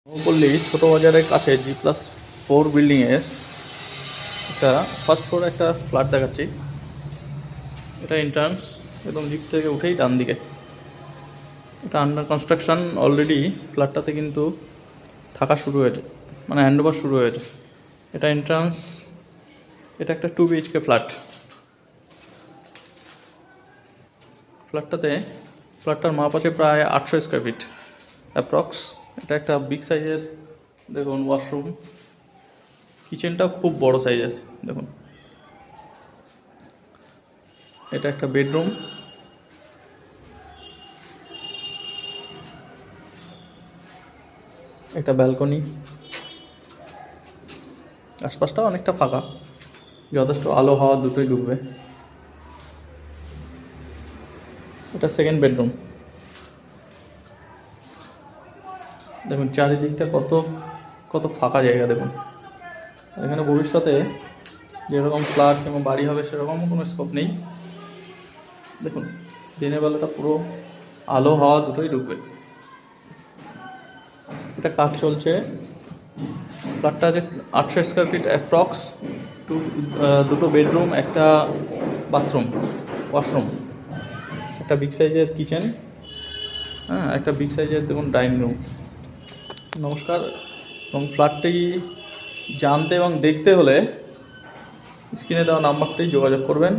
পল্লী ছোট বাজারের কাছে G+4 বিল্ডিংয়ের একটা ফার্স্ট ফ্লোরে একটা ফ্ল্যাট দেখাচ্ছি। এটা এন্ট্রান্স, একদম লিফট থেকে উঠেই ডান দিকে। এটা আন্ডার কনস্ট্রাকশন অলরেডি। ফ্ল্যাটটাতে কিন্তু থাকা শুরু হয়েছে, মানে হ্যান্ডওভার শুরু হয়েছে। এটা এন্ট্রান্স। এটা একটা 2 BHK ফ্ল্যাট। ফ্ল্যাটটার মাপ আছে প্রায় 800 স্কোয়ার ফিট অ্যাপ্রক্স। এটা একটা বিগ সাইজের, দেখুন, ওয়াশরুম। কিচেনটাও খুব বড় সাইজের, দেখুন। এটা একটা বেডরুম। এটা ব্যালকনি। আশপাশটা অনেকটা ফাঁকা, যথেষ্ট আলো হাওয়া দুটোই ঢুকবে। এটা সেকেন্ড বেডরুম। দেখুন চারিদিকটা কত কত ফাঁকা জায়গা, দেখুন। এখানে ভবিষ্যতে যেরকম ফ্ল্যাট কিংবা বাড়ি হবে সেরকম কোনো স্কোপ নেই। দেখুন দিনের বেলাটা পুরো আলো হাওয়া দুটোই ঢুকবে। এটা কাজ চলছে। ফ্ল্যাটটা আছে 800 স্কোয়ার ফিট অ্যাপ্রক্স। দুটো বেডরুম, একটা বাথরুম, ওয়াশরুম, একটা বিগ সাইজের কিচেন, হ্যাঁ, একটা বিগ সাইজের দেখুন ডাইনিং রুম। নমস্কার। এবং ফ্ল্যাটটি জানতে এবং দেখতে হলে স্ক্রিনে দেওয়া নাম্বারটি যোগাযোগ করবেন।